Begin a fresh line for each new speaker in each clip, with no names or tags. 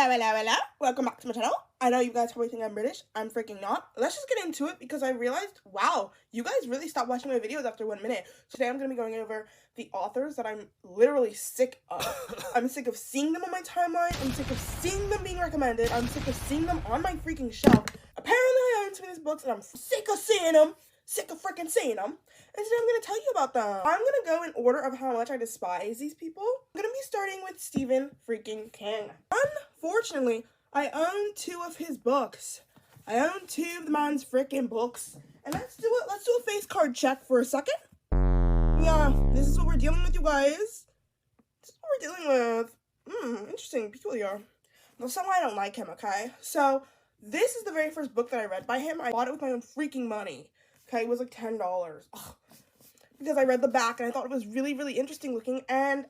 Hello, welcome back to my channel. I know you guys probably think I'm British. I'm freaking not. Let's just get into it because I realized, wow, you guys really stopped watching my videos after 1 minute. Today I'm going to be going over the authors that I'm literally sick of. I'm sick of seeing them on my timeline. I'm sick of seeing them being recommended. I'm sick of seeing them on my freaking shelf. Apparently I own some of these books and I'm sick of seeing them. Sick of freaking seeing them. And today I'm going to tell you about them. I'm going to go in order of how much I despise these people. I'm going to be starting with Stephen freaking King. Unfortunately, I own 2 of his books. I own 2 of the man's freaking books. And let's do a face card check for a second. Yeah, this is what we're dealing with, you guys. This is what we're dealing with. Interesting, peculiar. Well, somehow I don't like him, okay? So, this is the very first book that I read by him. I bought it with my own freaking money. Okay, it was like $10. Ugh. Because I read the back and I thought it was really, really interesting looking. And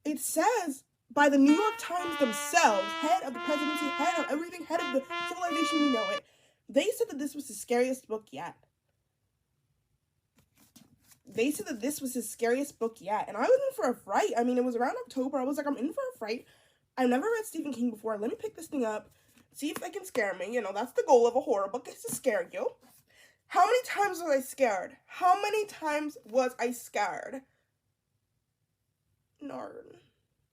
it says, by the New York Times themselves, head of the presidency, head of everything, head of the civilization we know it, they said that this was the scariest book yet. They said that this was his scariest book yet. And I was in for a fright. I mean, it was around October. I was like, I'm in for a fright. I've never read Stephen King before. Let me pick this thing up. See if it can scare me. You know, that's the goal of a horror book, is to scare you. How many times was I scared? How many times was I scared? Narn.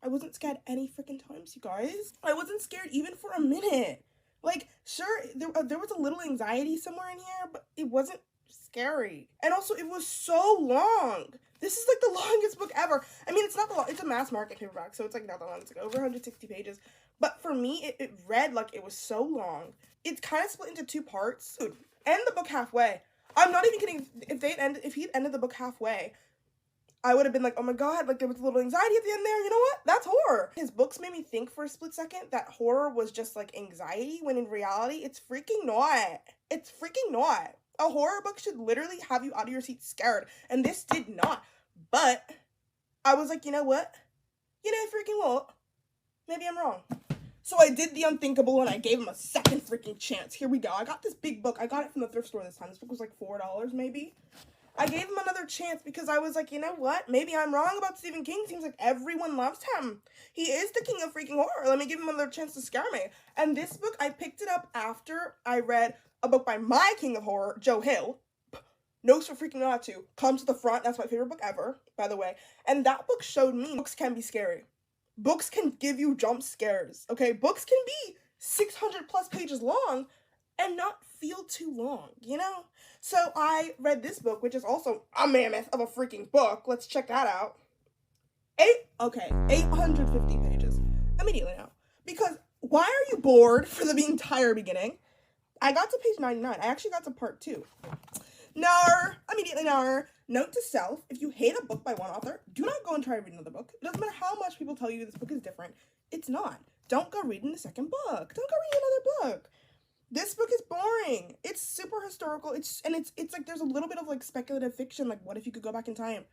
I wasn't scared any freaking times, you guys. I wasn't scared even for a minute. Like, sure, there was a little anxiety somewhere in here, but it wasn't scary. And also, it was so long. This is like the longest book ever. I mean, it's not the long, it's a mass market paperback, so it's like not that long. It's like over 160 pages. But for me, it read like it was so long. It's kind of split into 2 parts. Dude, end the book halfway. I'm not even kidding. If he'd ended the book halfway, I would have been like, oh my god, like there was a little anxiety at the end there. You know what? That's horror. His books made me think for a split second that horror was just like anxiety, when in reality, it's freaking not. It's freaking not. A horror book should literally have you out of your seat scared, and this did not. But I was like, you know what? You know freaking what? Maybe I'm wrong. So I did the unthinkable and I gave him a second freaking chance. Here we go. I got this big book. I got it from the thrift store this time. This book was like $4 maybe. I gave him another chance because I was like, you know what? Maybe I'm wrong about Stephen King. Seems like everyone loves him. He is the king of freaking horror. Let me give him another chance to scare me. And this book, I picked it up after I read a book by my king of horror, Joe Hill. Notes for freaking not to. Come to the Front. That's my favorite book ever, by the way. And that book showed me books can be scary. Books can give you jump scares, okay? Books can be 600 plus pages long and not feel too long, you know? So I read this book, which is also a mammoth of a freaking book. Let's check that out. 850 pages. Immediately now. Because why are you bored for the entire beginning? I got to page 99. I actually got to part 2. Nar. Immediately nar. Note to self, if you hate a book by one author, do not go and try to read another book. It doesn't matter how much people tell you this book is different. It's not. Don't go reading the second book. Don't go reading another book. This book is boring. It's super historical. It's like there's a little bit of like speculative fiction. Like, what if you could go back in time?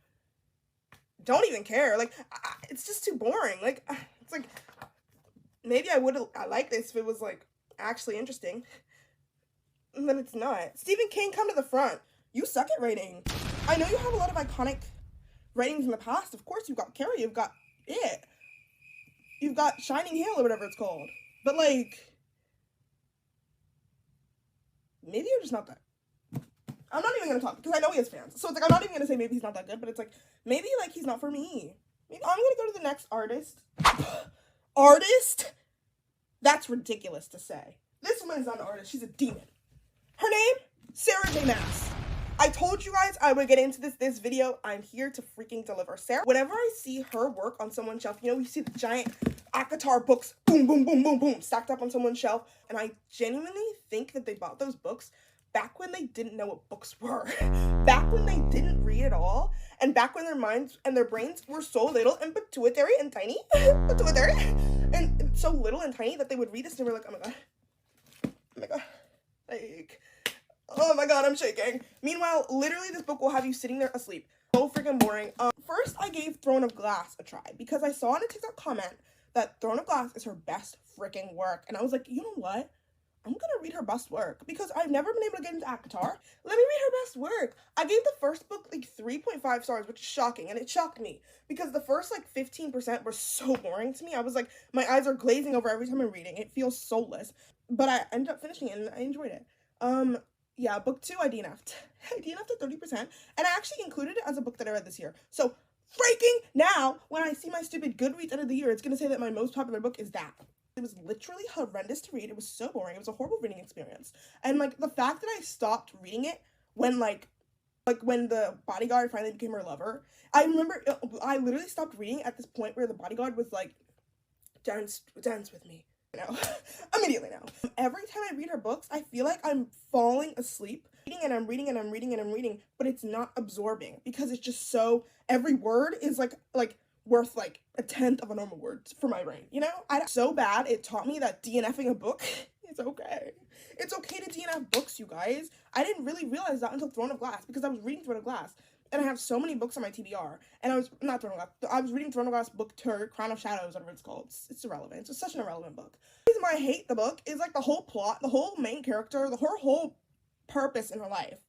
Don't even care. Like, it's just too boring. Like, it's like, maybe I like this if it was like actually interesting. But it's not. Stephen King, come to the front. You suck at writing. I know you have a lot of iconic writings in the past. Of course, you've got Carrie, you've got It. You've got Shining Hill or whatever it's called. But, like, maybe you're just not that. I'm not even going to talk because I know he has fans. So it's like, I'm not even going to say maybe he's not that good, but it's like, maybe, like, he's not for me. Maybe I'm going to go to the next artist. Artist? That's ridiculous to say. This woman is not an artist. She's a demon. Her name? Sarah J. Maas. I told you guys I would get into this video. I'm here to freaking deliver. Sarah, whenever I see her work on someone's shelf, you know, you see the giant acotar books, boom, boom, boom, boom, boom, stacked up on someone's shelf. And I genuinely think that they bought those books back when they didn't know what books were. Back when they didn't read at all. And back when their minds and their brains were so little and pituitary and tiny. Pituitary. And so little and tiny that they would read this and they were like, oh my god. Oh my god. Like, oh my god, I'm shaking. Meanwhile, literally this book will have you sitting there asleep. So freaking boring. First, I gave Throne of Glass a try because I saw in a TikTok comment that Throne of Glass is her best freaking work. And I was like, you know what? I'm gonna read her best work because I've never been able to get into acotar. Let me read her best work. I gave the first book like 3.5 stars, which is shocking, and it shocked me because the first like 15% were so boring to me. I was like, my eyes are glazing over every time I'm reading. It feels soulless, but I ended up finishing it and I enjoyed it. Yeah, book 2 I DNF'd. I DNF'd at 30%, and I actually included it as a book that I read this year. So freaking now, when I see my stupid Goodreads end of the year, it's gonna say that my most popular book is that. It was literally horrendous to read. It was so boring. It was a horrible reading experience. And like the fact that I stopped reading it when like when the bodyguard finally became her lover. I remember I literally stopped reading at this point where the bodyguard was like, dance with me. You know, immediately now. Every time I read her books, I feel like I'm falling asleep. I'm reading, but it's not absorbing because it's just so, every word is like worth like a tenth of a normal word for my brain, you know? So bad, it taught me that DNFing a book is okay. It's okay to DNF books, you guys. I didn't really realize that until Throne of Glass because I was reading Throne of Glass. And I have so many books on my TBR. And I was reading Throne of Glass Book 2, Crown of Shadows, whatever it's called. It's irrelevant. It's such an irrelevant book. The reason why I hate the book is like the whole plot, the whole main character, the whole purpose in her life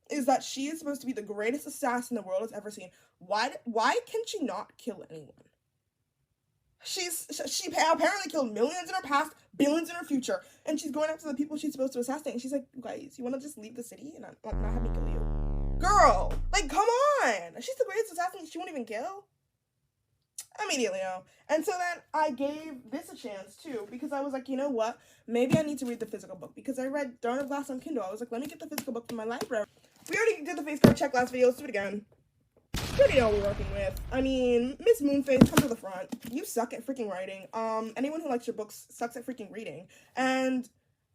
is that she is supposed to be the greatest assassin the world has ever seen. Why can she not kill anyone? She apparently killed millions in her past, billions in her future, and she's going after the people she's supposed to assassinate. And she's like, you guys, you want to just leave the city and not have me kill you? Girl, like, come on! She's the greatest assassin she won't even kill. Immediately, no. And so then I gave this a chance too, because I was like, you know what? Maybe I need to read the physical book, because I read Throne of Glass on Kindle. I was like, let me get the physical book from my library. We already did the face card check last video. Let's do it again. You already know what we're working with. I mean, Miss Moonface, come to the front. You suck at freaking writing. Anyone who likes your books sucks at freaking reading. And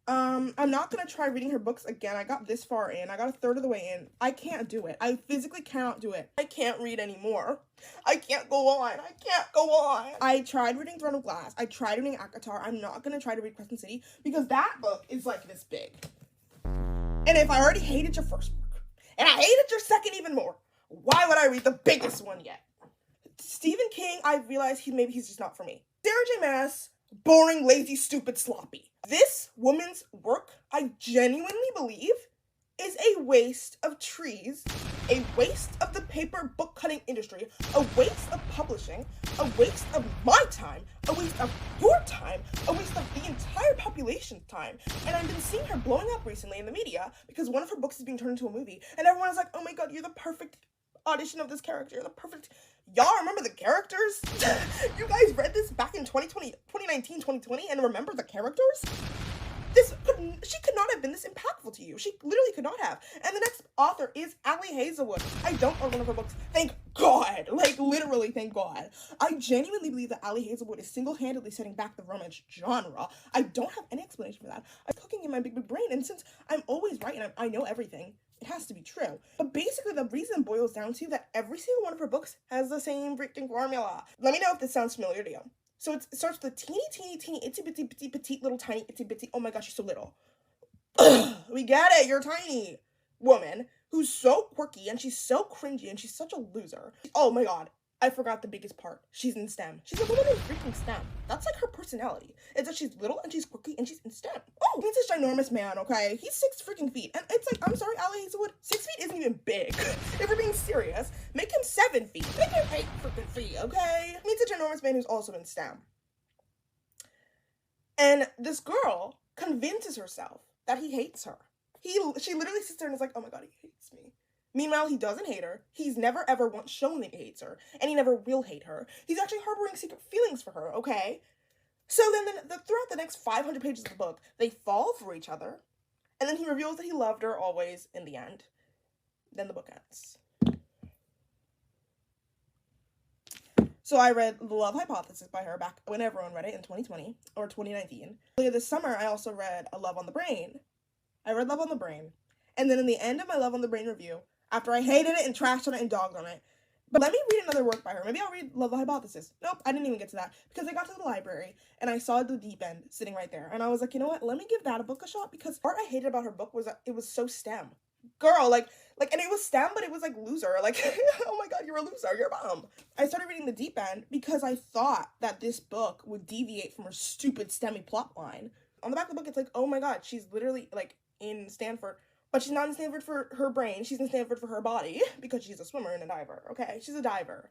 I'm not gonna try reading her books again. I got this far in. I got a third of the way in. I can't do it. I physically cannot do it. I can't read anymore. I can't go on. I can't go on. I tried reading Throne of Glass. I tried reading acotar. I'm not gonna try to read Crescent City because that book is like this big. And if I already hated your first book, and I hated your second even more, why would I read the biggest one yet? Stephen King, I realized maybe he's just not for me. Sarah J. Maas, boring, lazy, stupid, sloppy. This woman's work, I genuinely believe, is a waste of trees, a waste of the paper book cutting industry, a waste of publishing, a waste of my time, a waste of your time, a waste of the entire population's time. And I've been seeing her blowing up recently in the media because one of her books is being turned into a movie, and everyone's like, oh my god, you're the perfect audition of this character, you're the perfect... Y'all remember the characters? You guys read this back in 2019, 2020 and remember the characters? She could not have been this impactful to you. She literally could not have. And the next author is Hazelwood. I don't own one of her books. Thank God. Like, literally, thank God. I genuinely believe that Hazelwood is single-handedly setting back the romance genre. I don't have any explanation for that. I'm cooking in my big brain, and since I'm always right and I know everything, it has to be true. But basically, the reason boils down to that every single one of her books has the same freaking formula. Let me know if this sounds familiar to you. So it starts with a teeny, itsy bitsy, petite, little tiny, itsy bitsy. Oh my gosh, she's so little. We get it, you're a tiny woman who's so quirky and she's so cringy and she's such a loser. Oh my god, I forgot the biggest part. She's in STEM. She's a woman in freaking STEM. That's like her personality. It's that she's little and she's quirky and she's in STEM. Oh, he's this ginormous man, okay? He's 6 freaking feet. And it's like, I'm sorry, Hazelwood, 6 feet isn't even big. If we're being serious, make him 7 feet. Make him 8 freaking feet, okay? He meets a ginormous man who's also in STEM. And this girl convinces herself that he hates her. She literally sits there and is like, oh my god, he hates me. Meanwhile, he doesn't hate her. He's never ever once shown that he hates her. And he never will hate her. He's actually harboring secret feelings for her, okay? So then throughout the next 500 pages of the book, they fall for each other. And then he reveals that he loved her always in the end. Then the book ends. So I read The Love Hypothesis by her back when everyone read it in 2020 or 2019. Earlier this summer, I also read A Love on the Brain. I read Love on the Brain. And then in the end of my Love on the Brain review, after I hated it and trashed on it and dogged on it, but let me read another work by her. Maybe I'll read Love the Hypothesis. Nope, I didn't even get to that because I got to the library and I saw The Deep End sitting right there. And I was like, you know what? Let me give that a book a shot because part I hated about her book was that it was so STEM. Girl, and it was STEM, but it was like loser. Like, oh my god, you're a loser. You're a bum. I started reading The Deep End because I thought that this book would deviate from her stupid STEMmy plot line. on the back of the book, it's like, oh my god, she's literally, like, in Stanford. But she's not in Stanford for her brain. She's in Stanford for her body. Because she's a swimmer and a diver, okay? She's a diver.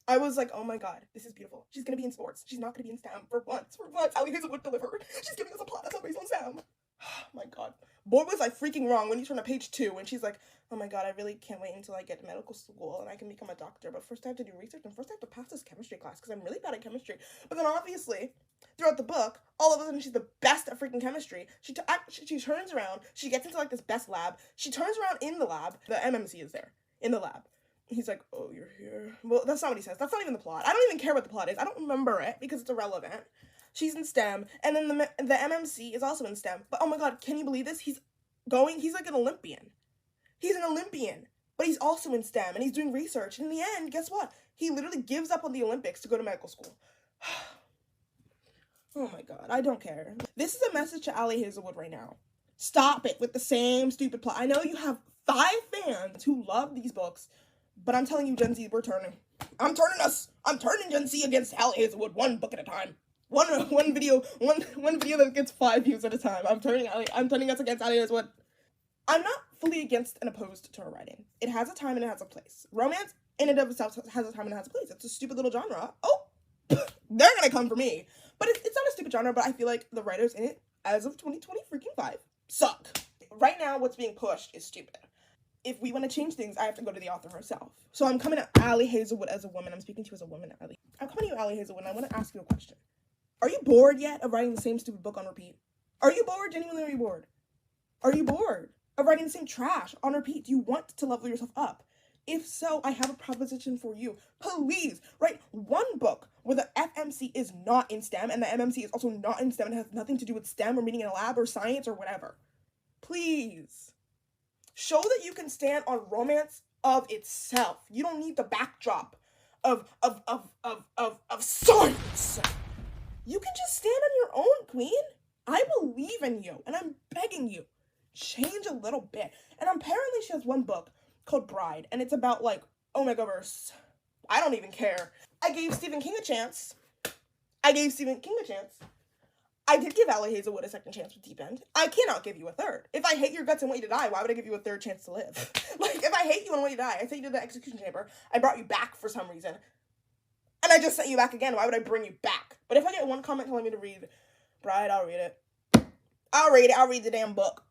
I was like, oh my god, this is beautiful. She's gonna be in sports. She's not gonna be in STEM for once. For once, Ali Hazelwood delivered. She's giving us a plot that's not based on STEM. Oh my god. Boy, was I freaking wrong when you turn to page 2 and she's like, oh my god, I really can't wait until I get to medical school and I can become a doctor. But first I have to do research and first I have to pass this chemistry class because I'm really bad at chemistry. But then obviously, throughout the book, all of a sudden she's the best at freaking chemistry. She turns around, she gets into like this best lab. She turns around in the lab. The MMC is there in the lab. He's like, oh, you're here. Well, that's not what he says. That's not even the plot. I don't even care what the plot is. I don't remember it because it's irrelevant. She's in STEM, and then the MMC is also in STEM. But oh my god, can you believe this? He's like an Olympian. He's an Olympian, but he's also in STEM, and he's doing research. And in the end, guess what? He literally gives up on the Olympics to go to medical school. Oh my god, I don't care. This is a message to Ali Hazelwood right now. Stop it with the same stupid plot. I know you have 5 fans who love these books, but I'm telling you, Gen Z, we're turning. I'm turning Gen Z against Ali Hazelwood, one book at a time. One video that gets 5 views at a time. I'm turning us against Ali Hazelwood. I'm not fully against and opposed to her writing. It has a time and it has a place. Romance in and of itself has a time and it has a place. It's a stupid little genre. Oh, they're gonna come for me. But it's not a stupid genre, but I feel like the writers in it, as of 2020 suck. Right now, what's being pushed is stupid. If we want to change things, I have to go to the author herself. So I'm coming to Ali Hazelwood as a woman. I'm speaking to you as a woman, Ali. I'm coming to you, Ali Hazelwood, and I want to ask you a question. Are you bored yet of writing the same stupid book on repeat? Are you bored? Genuinely, are you bored? Are you bored of writing the same trash on repeat? Do you want to level yourself up? If so, I have a proposition for you. Please write one book where the FMC is not in STEM and the MMC is also not in STEM and has nothing to do with STEM or meeting in a lab or science or whatever. Please. Show that you can stand on romance of itself. You don't need the backdrop of science. You can just stand on your own, queen. I believe in you, and I'm begging you, change a little bit. And apparently she has one book called Bride, and it's about, like, Omegaverse. I don't even care. I gave Stephen King a chance. I did give Ali Hazelwood a second chance with Deep End. I cannot give you a third. If I hate your guts and want you to die, why would I give you a third chance to live? Like, if I hate you and want you to die, I sent you to the execution chamber. I brought you back for some reason. And I just sent you back again. Why would I bring you back? But if I get one comment telling me to read Bride, I'll read it. I'll read the damn book.